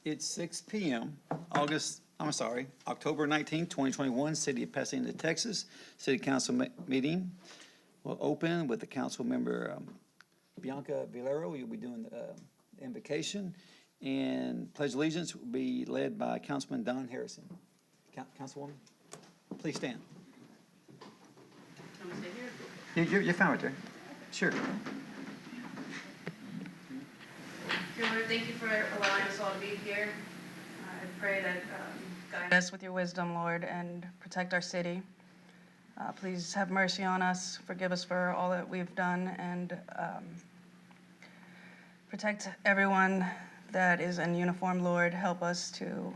It's 6 p.m., October 19, 2021, City of Pasadena, Texas. City Council meeting will open with the council member Bianca Villarro. You'll be doing the invocation. And Pledge of Allegiance will be led by Councilman Don Harrison. Councilwoman, please stand. Can we stay here? You're fine right there. Sure. Dear Lord, thank you for allowing us all to be here. I pray that guide us with your wisdom, Lord, and protect our city. Please have mercy on us, forgive us for all that we've done, and protect everyone that is in uniform, Lord. Help us to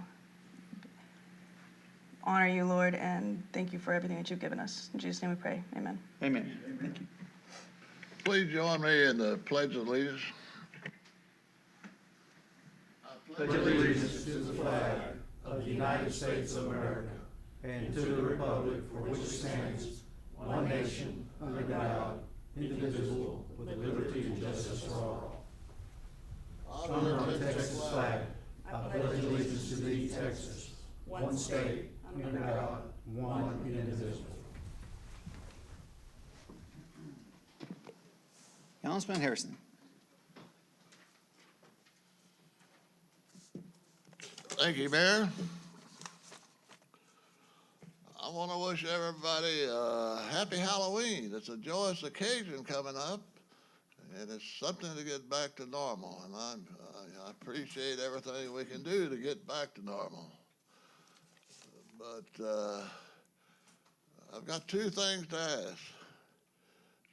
honor you, Lord, and thank you for everything that you've given us. In Jesus' name we pray, amen. Amen. Thank you. Please join me in the Pledge of Allegiance. Pledge allegiance to the flag of the United States of America and to the republic for which it stands, one nation, under God, indivisible, with liberty and justice for all. Honor the Texas flag. I pledge allegiance to thee, Texas, one state, under God, one and indivisible. Councilman Harrison. Thank you, Mayor. I want to wish everybody a happy Halloween. It's a joyous occasion coming up, and it's something to get back to normal. And I appreciate everything we can do to get back to normal. But I've got two things to ask.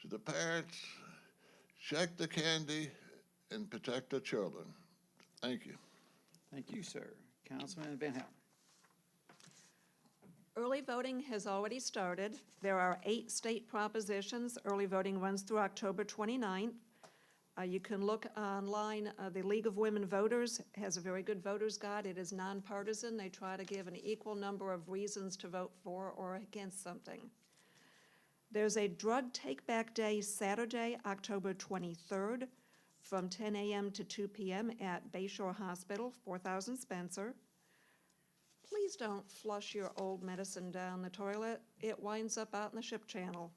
To the parents, check the candy and protect the children. Thank you. Thank you, sir. Councilman Van Houten. Early voting has already started. There are 8 state propositions. Early voting runs through October 29th. You can look online. The League of Women Voters has a very good voters guide. It is nonpartisan. They try to give an equal number of reasons to vote for or against something. There's a Drug Take-Back Day Saturday, October 23rd, from 10 a.m. to 2 p.m. at Bayshore Hospital, 4000 Spencer. Please don't flush your old medicine down the toilet. It winds up out in the ship channel.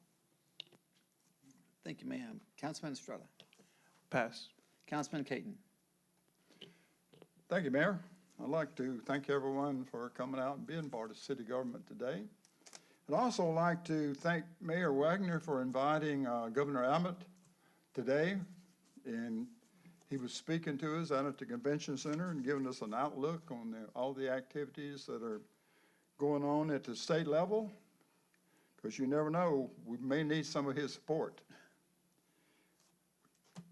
Thank you, ma'am. Councilman Estrada. Pass. Councilman Caton. Thank you, Mayor. I'd like to thank everyone for coming out and being part of city government today. I'd also like to thank Mayor Wagner for inviting Governor Abbott today. And he was speaking to us out at the convention center and giving us an outlook on all the activities that are going on at the state level, because you never know, we may need some of his support.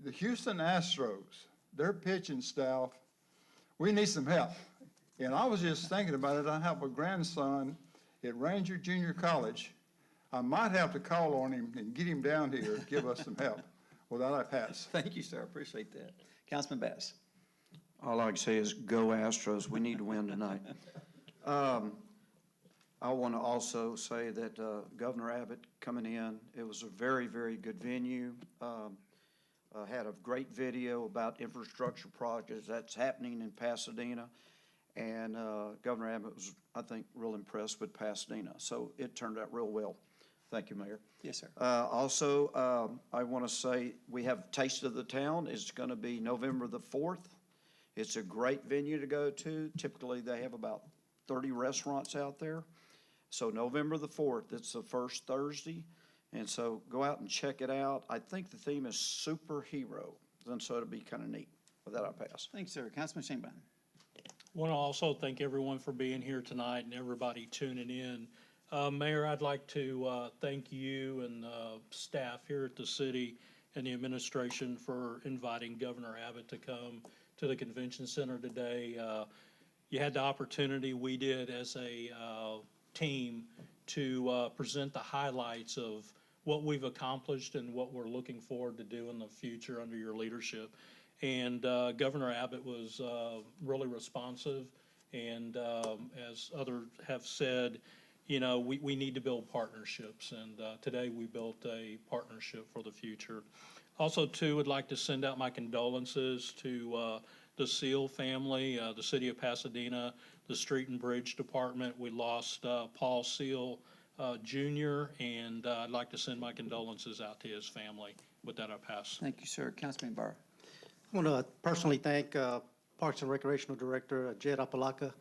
The Houston Astros, their pitching staff, we need some help. And I was just thinking about it. I have a grandson at Ranger Junior College. I might have to call on him and get him down here to give us some help. Well, that I pass. Thank you, sir. I appreciate that. Councilman Bass. All I can say is go Astros. We need to win tonight. I want to also say that Governor Abbott coming in, it was a very, very good venue. Had a great video about infrastructure projects that's happening in Pasadena. And Governor Abbott was, I think, real impressed with Pasadena. So it turned out real well. Thank you, Mayor. Yes, sir. Also, I want to say we have Taste of the Town. It's going to be November the 4th. It's a great venue to go to. Typically, they have about 30 restaurants out there. So November the 4th, it's the first Thursday. And so go out and check it out. I think the theme is superhero. And so it'll be kind of neat. With that, I'll pass. Thanks, sir. Councilman Shanebine. I want to also thank everyone for being here tonight and everybody tuning in. Mayor, I'd like to thank you and staff here at the city and the administration for inviting Governor Abbott to come to the convention center today. You had the opportunity, we did as a team, to present the highlights of what we've accomplished and what we're looking forward to do in the future under your leadership. And Governor Abbott was really responsive, and as others have said, you know, we need to build partnerships, and today we built a partnership for the future. Also, too, would like to send out my condolences to the Seal family, the city of Pasadena, the Street and Bridge Department. We lost Paul Seal Jr., and I'd like to send my condolences out to his family. With that, I pass. Thank you, sir. Councilman Barr. I want to personally thank Parks and Recreational Director Jed Apalaka.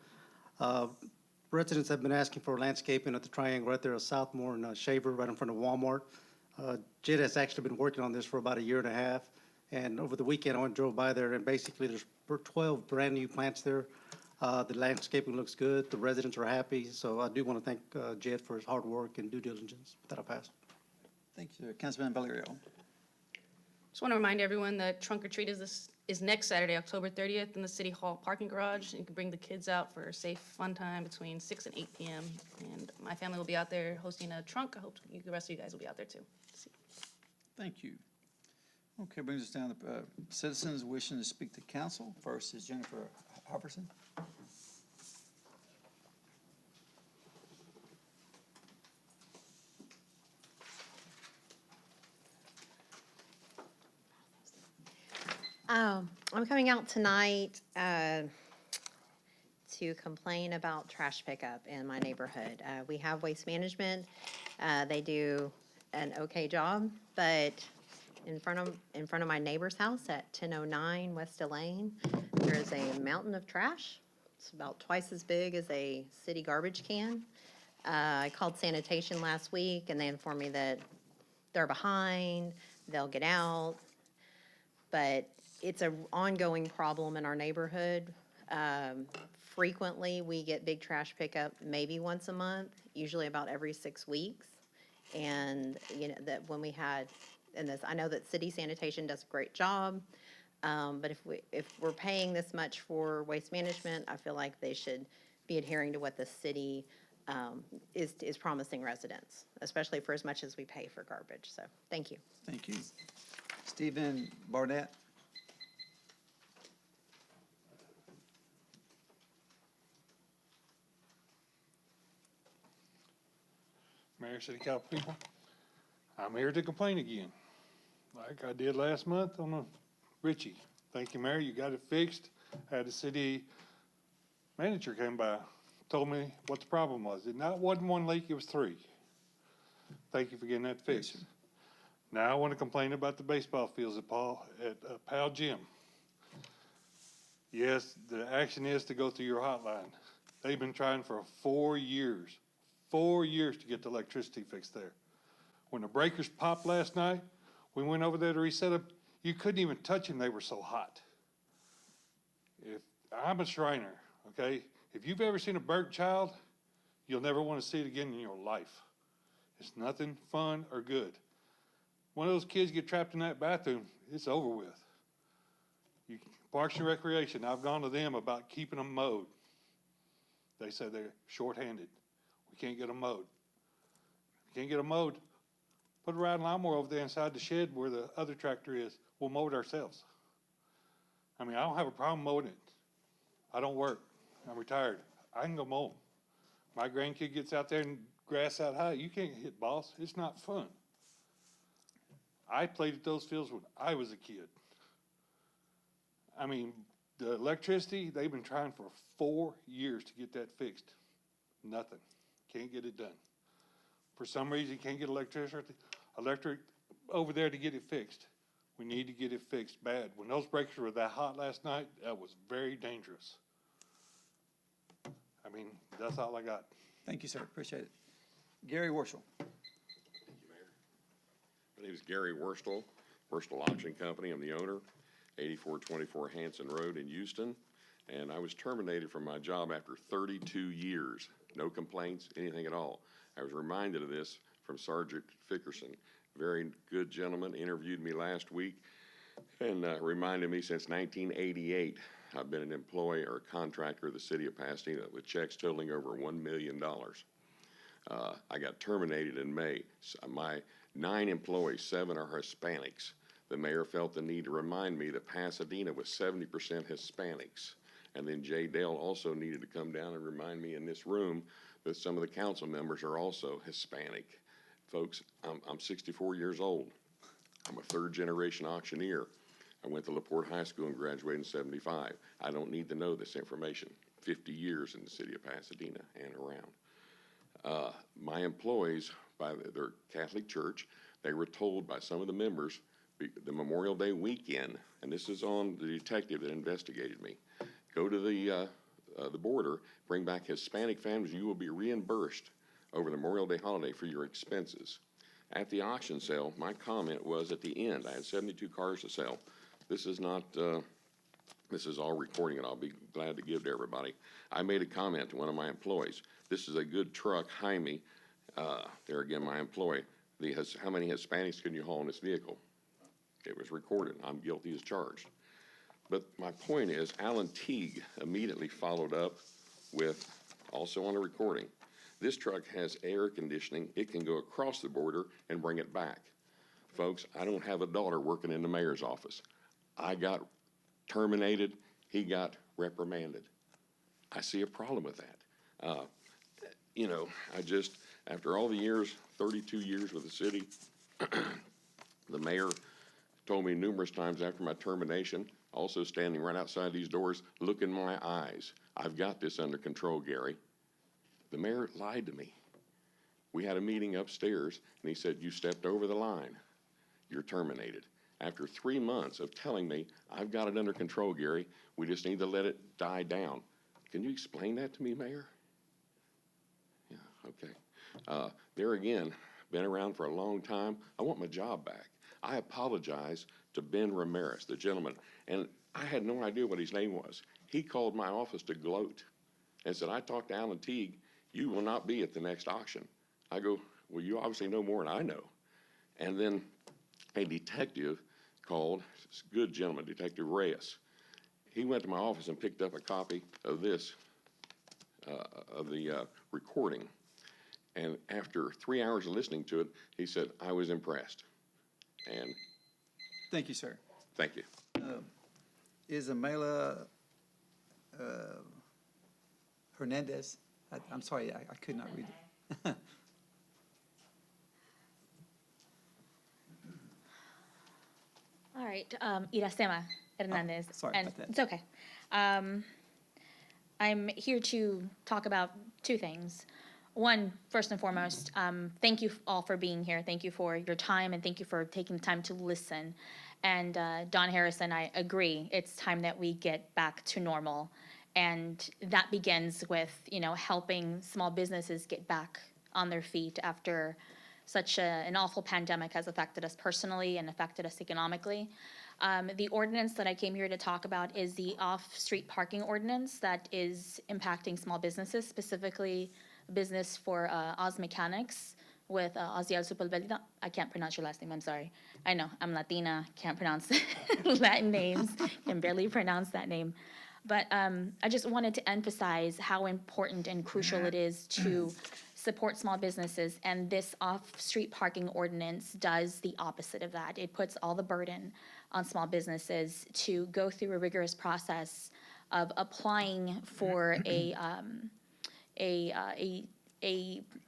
Residents have been asking for landscaping at the triangle right there at Southmore and Shaver, right in front of Walmart. Jed has actually been working on this for about a year and a half, and over the weekend I went and drove by there, and basically there's 12 brand-new plants there. The landscaping looks good, the residents are happy, so I do want to thank Jed for his hard work and due diligence. That I pass. Thank you, sir. Councilman Valerio. Just want to remind everyone that Trunk or Treat is next Saturday, October 30th, in the City Hall parking garage. You can bring the kids out for a safe, fun time between 6 and 8 p.m. And my family will be out there hosting a trunk. I hope the rest of you guys will be out there too. Thank you. Okay, brings us down to citizens wishing to speak to council. First is Jennifer Hopperson. I'm coming out tonight to complain about trash pickup in my neighborhood. We have Waste Management. They do an okay job, but in front of my neighbor's house at 1009 West Elaine, there is a mountain of trash. It's about twice as big as a city garbage can. I called sanitation last week, and they informed me that they're behind, they'll get out, but it's an ongoing problem in our neighborhood. Frequently, we get big trash pickup maybe once a month, usually about every 6 weeks. And, you know, that when we had, and this, I know that city sanitation does a great job, but if we're paying this much for waste management, I feel like they should be adhering to what the city is promising residents, especially for as much as we pay for garbage. So, thank you. Thank you. Stephen Barnett. Mayor, City Council people, I'm here to complain again, like I did last month on the Richie. Thank you, Mayor, you got it fixed. Had the city manager came by, told me what the problem was. It wasn't one leak, it was 3. Thank you for getting that fixed. Now I want to complain about the baseball fields at Powell Gym. Yes, the action is to go through your hotline. They've been trying for 4 years. 4 years to get the electricity fixed there. When the breakers popped last night, we went over there to reset them. You couldn't even touch them, they were so hot. I'm a Shriner, okay? If you've ever seen a burnt child, you'll never want to see it again in your life. It's nothing fun or good. One of those kids get trapped in that bathroom, it's over with. Parks and Recreation, I've gone to them about keeping them mowed. They say they're shorthanded. We can't get them mowed. Can't get them mowed. Put a riding lawnmower over there inside the shed where the other tractor is. We'll mow it ourselves. I mean, I don't have a problem mowing it. I don't work. I'm retired. I can go mow them. My grandkid gets out there and grass out high. You can't hit boss. It's not fun. I played at those fields when I was a kid. I mean, the electricity, they've been trying for 4 years to get that fixed. Nothing. Can't get it done. For some reason, can't get electric over there to get it fixed. We need to get it fixed bad. When those breakers were that hot last night, that was very dangerous. I mean, that's all I got. Thank you, sir. Appreciate it. Gary Worshel. Thank you, Mayor. My name is Gary Worstel, Worstel Auction Company. I'm the owner, 8424 Hanson Road in Houston. And I was terminated from my job after 32 years. No complaints, anything at all. I was reminded of this from Sergeant Fickerson. Very good gentleman, interviewed me last week and reminded me since 1988, I've been an employee or contractor of the city of Pasadena with checks totaling over $1 million. I got terminated in May. My 9 employees, 7 are Hispanics. The mayor felt the need to remind me that Pasadena was 70% Hispanics. And then Jay Dale also needed to come down and remind me in this room that some of the council members are also Hispanic. Folks, I'm 64 years old. I'm a 3rd-generation auctioneer. I went to LaPorte High School and graduated in 75. I don't need to know this information. 50 years in the city of Pasadena and around. My employees, by their Catholic church, they were told by some of the members the Memorial Day weekend, and this is on the detective that investigated me, go to the border, bring back Hispanic families, you will be reimbursed over the Memorial Day holiday for your expenses. At the auction sale, my comment was at the end, I had 72 cars to sell. This is not, this is all recording, and I'll be glad to give to everybody. I made a comment to one of my employees. This is a good truck, Jaime. There again, my employee. How many Hispanics can you haul in this vehicle? It was recorded. I'm guilty as charged. But my point is, Alan Teague immediately followed up with, also on a recording, this truck has air conditioning. It can go across the border and bring it back. Folks, I don't have a daughter working in the mayor's office. I got terminated. He got reprimanded. I see a problem with that. You know, after all the years, 32 years with the city, the mayor told me numerous times after my termination, also standing right outside these doors, look in my eyes. I've got this under control, Gary. The mayor lied to me. We had a meeting upstairs, and he said, you stepped over the line. You're terminated. After 3 months of telling me, I've got it under control, Gary. We just need to let it die down. Can you explain that to me, Mayor? Yeah, okay. There again, been around for a long time. I want my job back. I apologize to Ben Ramirez, the gentleman, and I had no idea what his name was. He called my office to gloat and said, I talked to Alan Teague. You will not be at the next auction. I go, well, you obviously know more than I know. And then a detective called, this good gentleman, Detective Reyes. He went to my office and picked up a copy of this, of the recording. And after 3 hours of listening to it, he said, I was impressed. And Thank you, sir. thank you. Is Amela Hernandez? I'm sorry, I could not read it. All right, Iracema Hernandez. sorry And about that. it's okay. I'm here to talk about two things. One, first and foremost, thank you all for being here. Thank you for your time, and thank you for taking the time to listen. And Don Harrison, I agree. It's time that we get back to normal. And that begins with, you know, helping small businesses get back on their feet after such an awful pandemic has affected us personally and affected us economically. The ordinance that I came here to talk about is the off-street parking ordinance that is impacting small businesses, specifically business for Oz Mechanics with Oziel Sepulveda. I can't pronounce your last name, I'm sorry. I know, I'm Latina, can't pronounce Latin names, can barely pronounce that name. But I just wanted to emphasize how important and crucial it is to support small businesses, and this off-street parking ordinance does the opposite of that. It puts all the burden on small businesses to go through a rigorous process of applying for a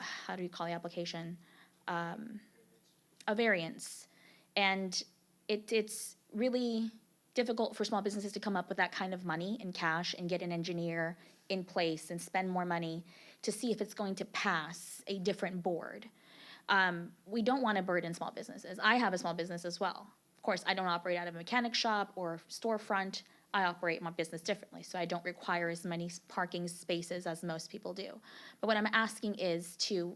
how do you call the application? A variance. And it's really difficult for small businesses to come up with that kind of money in cash and get an engineer in place and spend more money to see if it's going to pass a different board. We don't want to burden small businesses. I have a small business as well. Of course, I don't operate out of a mechanic shop or storefront. I operate my business differently, so I don't require as many parking spaces as most people do. But what I'm asking is to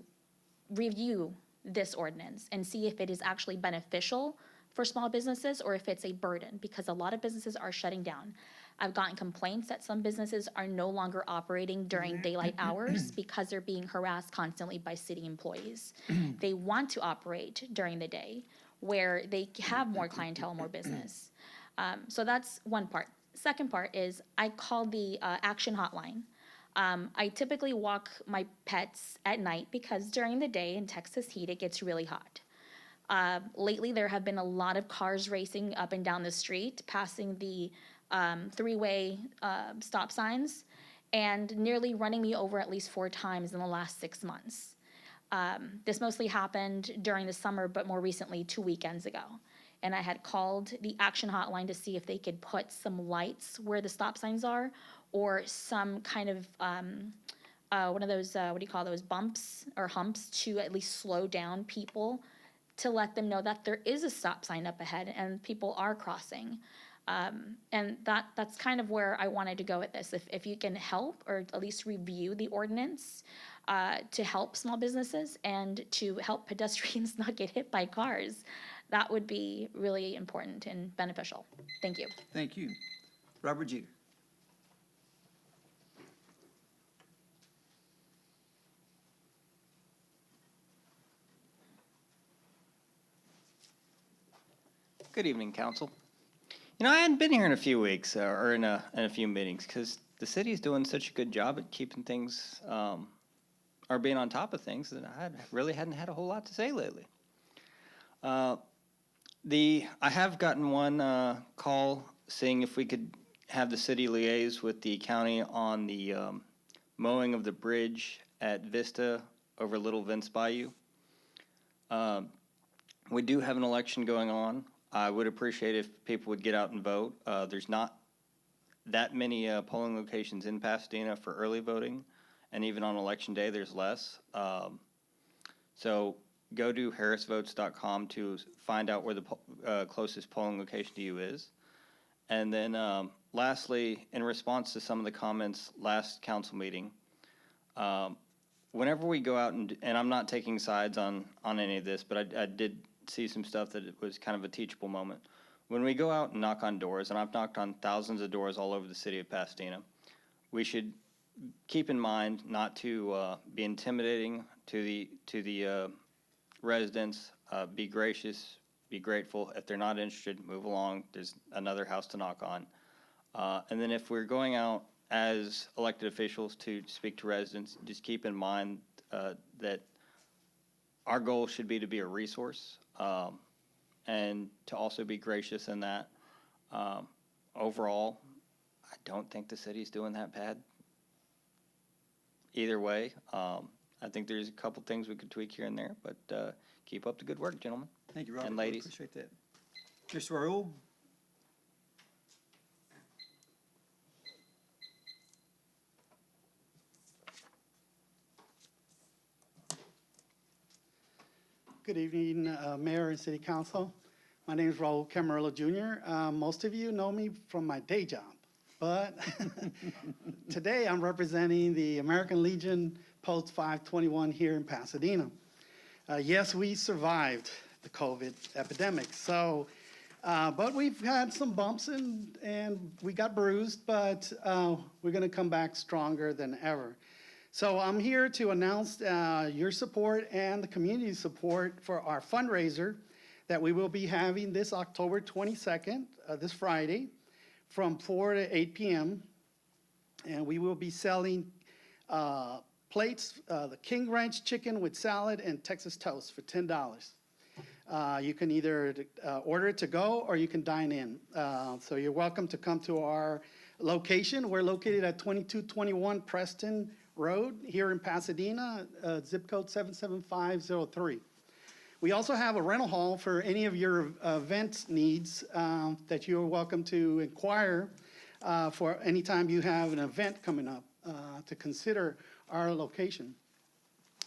review this ordinance and see if it is actually beneficial for small businesses or if it's a burden, because a lot of businesses are shutting down. I've gotten complaints that some businesses are no longer operating during daylight hours because they're being harassed constantly by city employees. They want to operate during the day where they have more clientele, more business. So that's one part. Second part is I call the action hotline. I typically walk my pets at night because during the day in Texas heat, it gets really hot. Lately, there have been a lot of cars racing up and down the street, passing the three-way stop signs, and nearly running me over at least 4 times in the last 6 months. This mostly happened during the summer, but more recently 2 weekends ago. and I had called the action hotline to see if they could put some lights where the stop signs are, or some kind of, one of those, what do you call those, bumps or humps to at least slow down people, to let them know that there is a stop sign up ahead and people are crossing. And that's kind of where I wanted to go with this. If you can help, or at least review the ordinance, to help small businesses and to help pedestrians not get hit by cars, that would be really important and beneficial. Thank you. Thank you. Robert Jeter. Good evening, council. You know, I hadn't been here in a few weeks, or in a few meetings, because the city's doing such a good job at keeping things, or being on top of things, that I really hadn't had a whole lot to say lately. I have gotten one call seeing if we could have the city liaise with the county on the mowing of the bridge at Vista over Little Vince Bayou. We do have an election going on. I would appreciate if people would get out and vote. There's not that many polling locations in Pasadena for early voting, and even on election day, there's less. So go to harrisvotes.com to find out where the closest polling location to you is. And then lastly, in response to some of the comments last council meeting, whenever we go out and I'm not taking sides on any of this, but I did see some stuff that it was kind of a teachable moment. When we go out and knock on doors, and I've knocked on thousands of doors all over the city of Pasadena, we should keep in mind not to be intimidating to the residents. Be gracious, be grateful. If they're not interested, move along. There's another house to knock on. And then if we're going out as elected officials to speak to residents, just keep in mind that our goal should be to be a resource, and to also be gracious in that. Overall, I don't think the city's doing that bad. Either way, I think there's a couple things we could tweak here and there, but keep up the good work, gentlemen. Thank you, Robert. And ladies. Appreciate that. Mr. Raul? Good evening, Mayor and City Council. My name is Raul Camarillo Jr. Most of you know me from my day job, but today I'm representing the American Legion Post 521 here in Pasadena. Yes, we survived the COVID epidemic, so, but we've had some bumps and we got bruised, but we're gonna come back stronger than ever. So I'm here to announce your support and the community's support for our fundraiser that we will be having this October 22nd, this Friday, from 4 to 8 p.m. And we will be selling plates, the King Ranch chicken with salad and Texas toast for $10. You can either order it to go or you can dine in. So you're welcome to come to our location. We're located at 2221 Preston Road here in Pasadena, zip code 77503. We also have a rental hall for any of your event needs that you're welcome to inquire for anytime you have an event coming up to consider our location.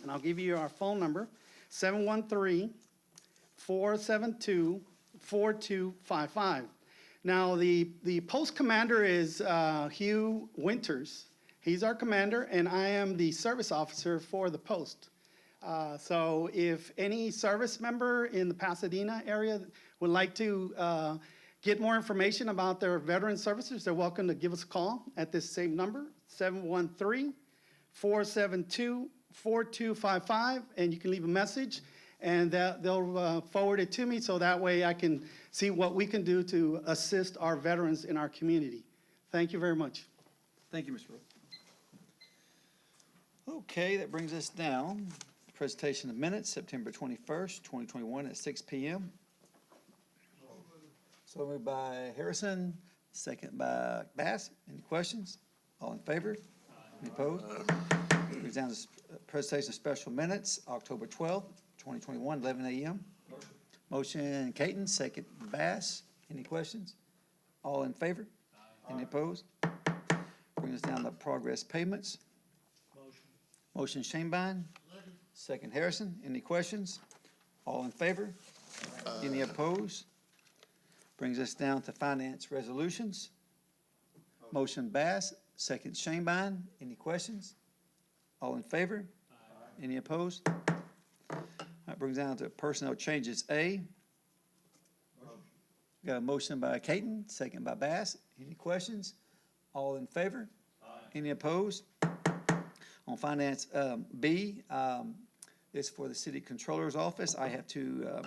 And I'll give you our phone number, 713-472-4255. Now, the post commander is Hugh Winters. He's our commander, and I am the service officer for the post. So if any service member in the Pasadena area would like to get more information about their veteran services, they're welcome to give us a call at this same number, 713-472-4255, and you can leave a message, and they'll forward it to me, so that way I can see what we can do to assist our veterans in our community. Thank you very much. Thank you, Mr. Raul. Okay, that brings us down. Presentation of minutes, September 21st, 2021 at 6 p.m. So moved by Harrison, second by Bass. Any questions? All in favor? Any opposed? Brings down to presentation of special minutes, October 12th, 2021, 11 a.m. Motion Caton, second Bass. Any questions? All in favor? Any opposed? Brings us down to progress payments. Motion Shanebine. Second Harrison. Any questions? All in favor? Any opposed? Brings us down to finance resolutions. Motion Bass, second Shanebine. Any questions? All in favor? Any opposed? That brings down to personnel changes. A. Got a motion by Caton, second by Bass. Any questions? All in favor? Any opposed? On finance, B, is for the city controller's office. I have to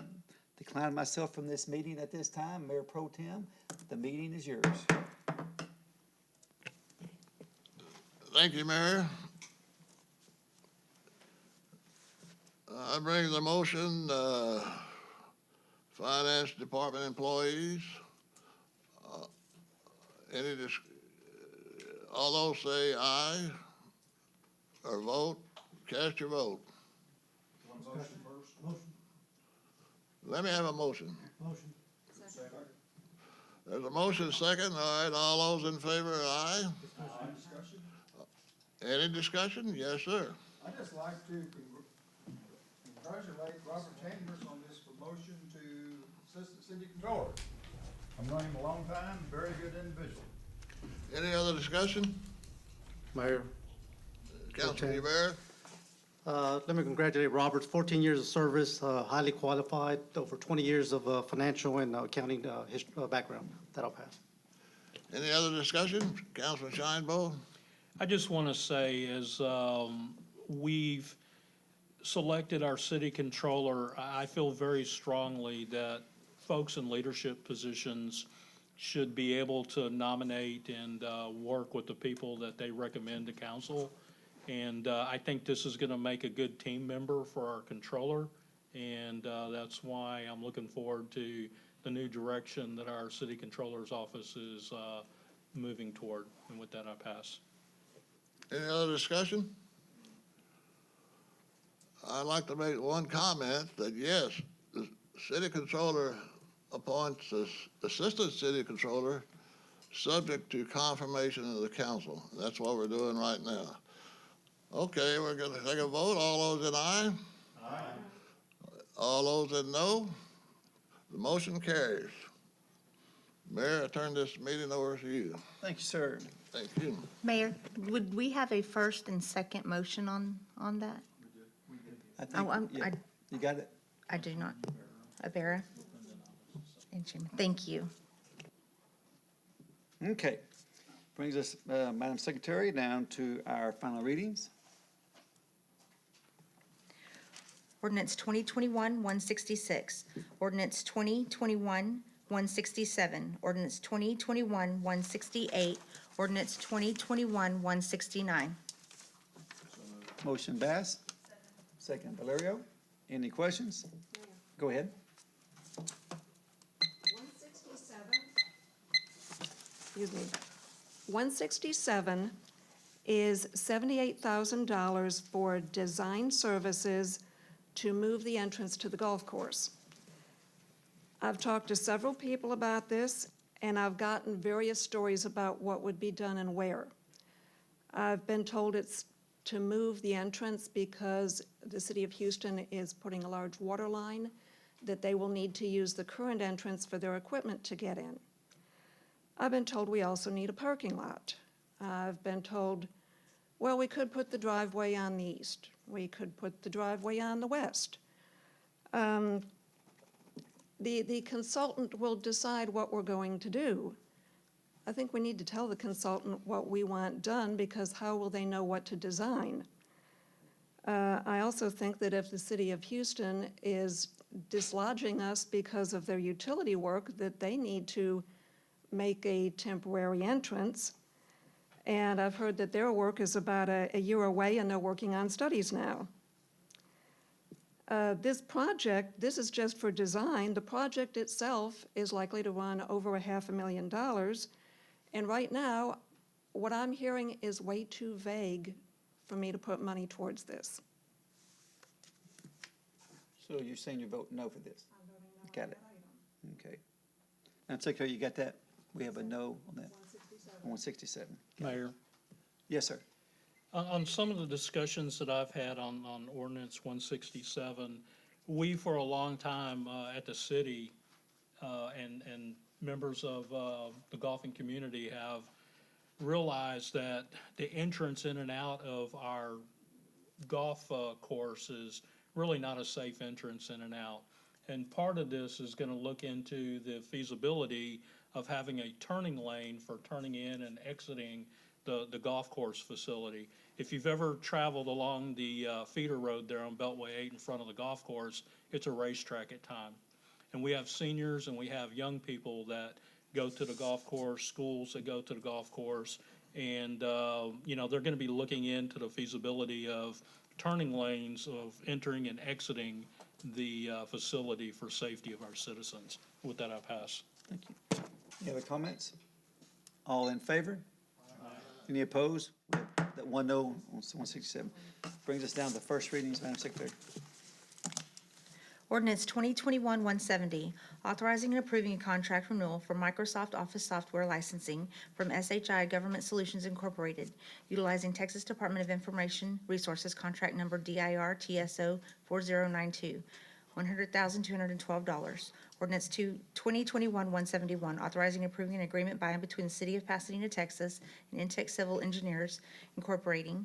decline myself from this meeting at this time. Mayor Pro Tem, the meeting is yours. Thank you, Mayor. I bring the motion, Finance Department employees. All those say aye or vote, cast your vote. Let me have a motion. There's a motion second. All right, all those in favor, aye. Any discussion? Yes, sir. I'd just like to congratulate Robert Chambers on this promotion to Assistant City Controller. I've known him a long time, very good individual. Any other discussion? Mayor, Councilman Yubara? let me congratulate Robert's 14 years of service, highly qualified, over 20 years of financial and accounting background. That'll pass. Any other discussion? Councilman Sheinbaum? I just want to say as we've selected our city controller, I feel very strongly that folks in leadership positions should be able to nominate and work with the people that they recommend to council. And I think this is going to make a good team member for our controller. And that's why I'm looking forward to the new direction that our city controller's office is moving toward. And with that, I pass. Any other discussion? I'd like to make one comment that yes, the city controller appoints the assistant city controller subject to confirmation of the council. That's what we're doing right now. Okay, we're gonna take a vote. All those in aye? Aye. All those in no? The motion carries. Mayor, I turn this meeting over to you. Thank you, sir. Thank you. Mayor, would we have a first and second motion on that? I think, yeah. You got it? I do not. Avera? And Chairman. Thank you. Okay. Brings us, Madam Secretary, down to our final readings. Ordinance 2021-166, Ordinance 2021-167, Ordinance 2021-168, Ordinance 2021-169. Motion Bass. Second Valerio. Any questions? Go ahead. 167 is $78,000 for design services to move the entrance to the golf course. I've talked to several people about this, and I've gotten various stories about what would be done and where. I've been told it's to move the entrance because the city of Houston is putting a large water line, that they will need to use the current entrance for their equipment to get in. I've been told we also need a parking lot. I've been told, well, we could put the driveway on the east. We could put the driveway on the west. The consultant will decide what we're going to do. I think we need to tell the consultant what we want done, because how will they know what to design? I also think that if the city of Houston is dislodging us because of their utility work, that they need to make a temporary entrance. And I've heard that their work is about a year away, and they're working on studies now. This project, this is just for design. The project itself is likely to run over $500,000. And right now, what I'm hearing is way too vague for me to put money towards this. So you're saying you vote no for this? Got it. Okay. Madam Secretary, you got that? We have a no on that. 167. Mayor, Yes, sir. on some of the discussions that I've had on ordinance 167, we for a long time at the city and members of the golfing community have realized that the entrance in and out of our golf course is really not a safe entrance in and out. And part of this is going to look into the feasibility of having a turning lane for turning in and exiting the golf course facility. If you've ever traveled along the feeder road there on Beltway 8 in front of the golf course, it's a racetrack at time. And we have seniors and we have young people that go to the golf course, schools that go to the golf course, and, you know, they're going to be looking into the feasibility of turning lanes of entering and exiting the facility for safety of our citizens. With that, I pass. Thank you. Any other comments? All in favor? Any opposed? That one no on 167. Brings us down to first readings, Madam Secretary. Ordinance 2021-170, authorizing and approving a contract renewal for Microsoft Office software licensing from SHI Government Solutions Incorporated, utilizing Texas Department of Information Resources contract number DIR TSO 4092, $100,212. Ordinance 2021-171, authorizing and approving an agreement by and between the City of Pasadena, Texas, and Intech Civil Engineers Incorporating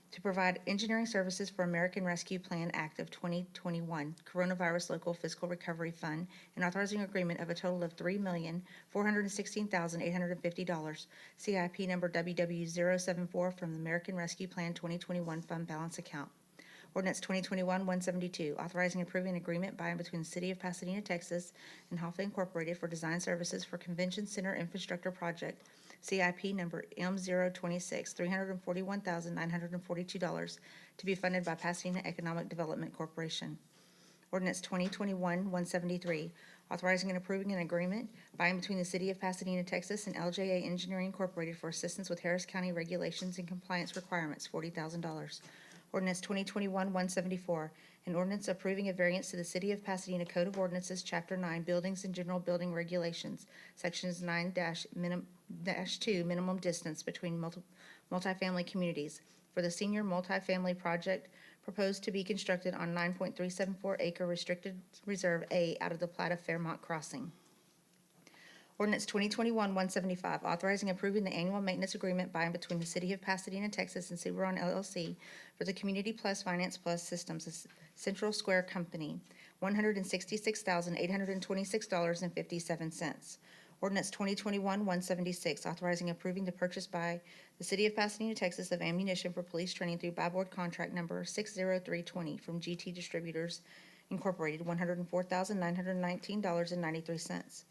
to provide engineering services for American Rescue Plan Act of 2021, Coronavirus Local Fiscal Recovery Fund, and authorizing agreement of a total of $3,416,850, CIP number WW074 from the American Rescue Plan 2021 Fund Balance Account. Ordinance 2021-172, authorizing and approving an agreement by and between the City of Pasadena, Texas, and Hoffa Incorporated for design services for Convention Center Infrastructure Project, CIP number M026, $341,942, to be funded by Pasadena Economic Development Corporation. Ordinance 2021-173, authorizing and approving an agreement by and between the City of Pasadena, Texas, and LJA Engineering Incorporated for assistance with Harris County regulations and compliance requirements, $40,000. Ordinance 2021-174, an ordinance approving a variance to the City of Pasadena Code of Ordinances, Chapter 9, Buildings and General Building Regulations, Sections 9-2, minimum distance between multifamily communities for the senior multifamily project proposed to be constructed on 9.374 acre restricted reserve A out of the plat of Fairmont Crossing. Ordinance 2021-175, authorizing and approving the annual maintenance agreement by and between the City of Pasadena, Texas, and Suberon LLC for the Community Plus Finance Plus Systems Central Square Company, $166,826.57. Ordinance 2021-176, authorizing and approving the purchase by the City of Pasadena, Texas, of ammunition for police training through buy board contract number 60320 from GT Distributors Incorporated, $104,919.93.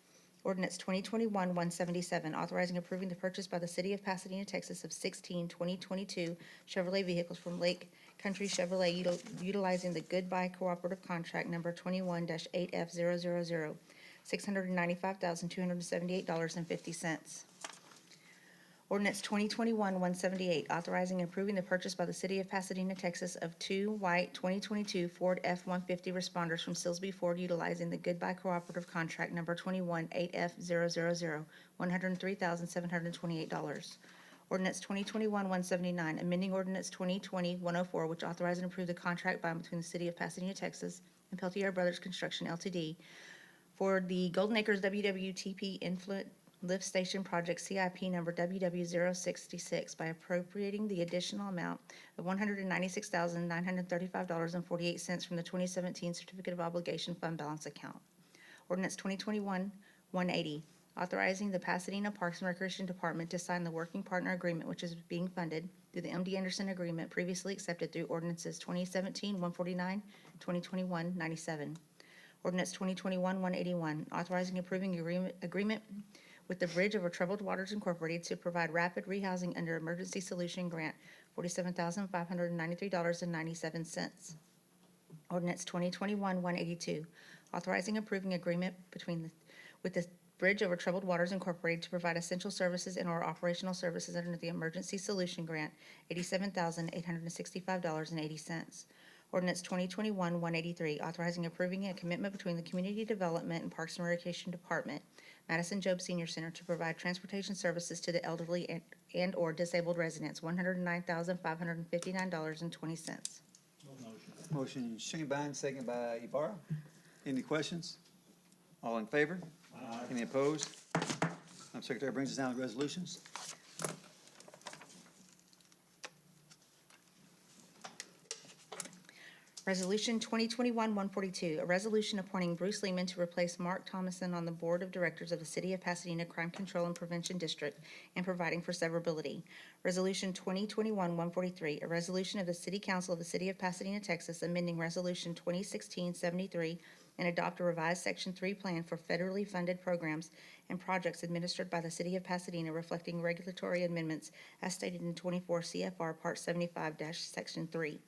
Ordinance 2021-177, authorizing and approving the purchase by the City of Pasadena, Texas, of 16 2022 Chevrolet vehicles from Lake Country Chevrolet utilizing the Goodbye Cooperative Contract number 21-8F000, $695,278.50. Ordinance 2021-178, authorizing and approving the purchase by the City of Pasadena, Texas, of 2 white 2022 Ford F-150 responders from Silsby Ford utilizing the Goodbye Cooperative Contract number 21-8F000, $103,728. Ordinance 2021-179, amending Ordinance 2020-104, which authorizes and approves the contract by and between the City of Pasadena, Texas, and Peltier Brothers Construction, Ltd., for the Golden Acres WWTP Influent Lift Station Project CIP number WW066 by appropriating the additional amount of $196,935.48 from the 2017 Certificate of Obligation Fund Balance Account. Ordinance 2021-180, authorizing the Pasadena Parks and Recreation Department to sign the working partner agreement which is being funded through the MD Anderson agreement previously accepted through ordinances 2017-149, 2021-97. Ordinance 2021-181, authorizing and approving agreement with the Bridge Over Troubled Waters Incorporated to provide rapid rehousing under Emergency Solution Grant, $47,593.97. Ordinance 2021-182, authorizing and approving agreement with the Bridge Over Troubled Waters Incorporated to provide essential services and/or operational services under the Emergency Solution Grant, $87,865.80. Ordinance 2021-183, authorizing and approving a commitment between the Community Development and Parks and Recreation Department, Madison Job Senior Center to provide transportation services to the elderly and/or disabled residents, $109,559.20. Motion Shinniban, second by Ibarra. Any questions? All in favor? Any opposed? Madam Secretary, brings us down to resolutions. Resolution 2021-142, a resolution appointing Bruce Lehman to replace Mark Thomason on the Board of Directors of the City of Pasadena Crime Control and Prevention District and providing for severability. Resolution 2021-143, a resolution of the City Council of the City of Pasadena, Texas, amending Resolution 2016-73 and adopt a revised Section 3 plan for federally funded programs and projects administered by the City of Pasadena reflecting regulatory amendments as stated in 24 CFR Part 75-Section 3.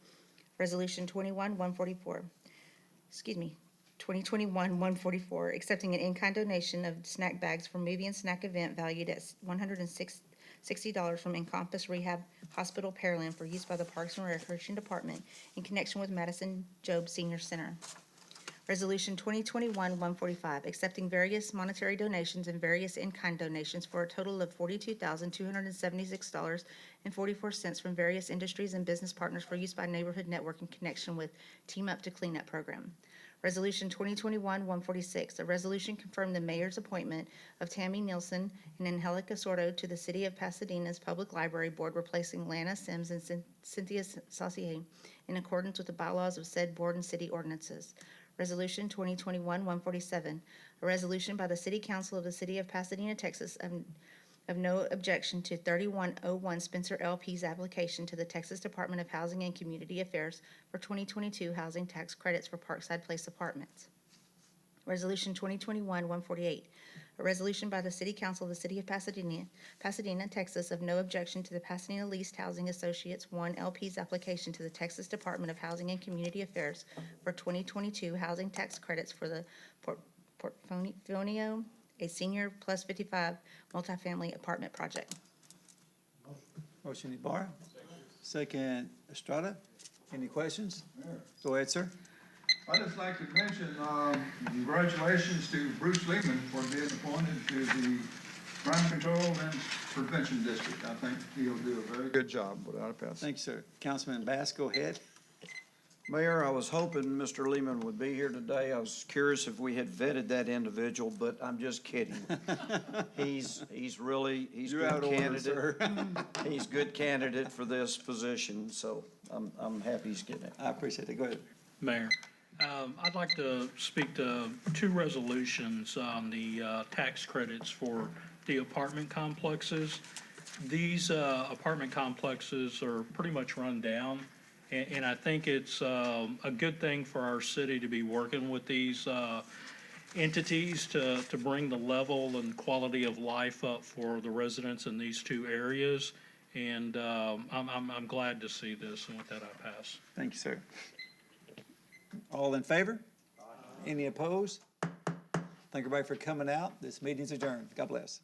Resolution 2021-144, accepting an in-kind donation of snack bags for movie and snack event valued at $160 from Encompass Rehab Hospital Pearland for use by the Parks and Recreation Department in connection with Madison Job Senior Center. Resolution 2021-145, accepting various monetary donations and various in-kind donations for a total of $42,276.44 from various industries and business partners for use by Neighborhood Network in connection with Team Up to Clean Up program. Resolution 2021-146, a resolution confirming the mayor's appointment of Tammy Nielsen and Angelica Sordo to the City of Pasadena's Public Library Board, replacing Lana Sims and Cynthia Saucier in accordance with the bylaws of said board and city ordinances. Resolution 2021-147, a resolution by the City Council of the City of Pasadena, Texas, of no objection to 3101 Spencer LP's application to the Texas Department of Housing and Community Affairs for 2022 housing tax credits for Parkside Place apartments. Resolution 2021-148, a resolution by the City Council of the City of Pasadena, Texas, of no objection to the Pasadena Leased Housing Associates 1 LP's application to the Texas Department of Housing and Community Affairs for 2022 housing tax credits for the Portfolio, a senior plus 55 multifamily apartment project. Motion Ibarra. Second Estrada. Any questions? Go ahead, sir. I'd just like to mention, congratulations to Bruce Lehman for being appointed to the Crime Control and Prevention District. I think he'll do a very good job without a pass. Thanks, sir. Councilman Bass, go ahead. Mayor, I was hoping Mr. Lehman would be here today. I was curious if we had vetted that individual, but I'm just kidding. He's good candidate. He's good candidate for this position, so I'm happy he's getting it. I appreciate it. Go ahead. Mayor, I'd like to speak to two resolutions on the tax credits for the apartment complexes. These apartment complexes are pretty much run down, and I think it's a good thing for our city to be working with these entities to bring the level and quality of life up for the residents in these two areas. And I'm glad to see this, and with that, I pass. Thank you, sir. All in favor? Any opposed? Thank everybody for coming out. This meeting's adjourned. God bless.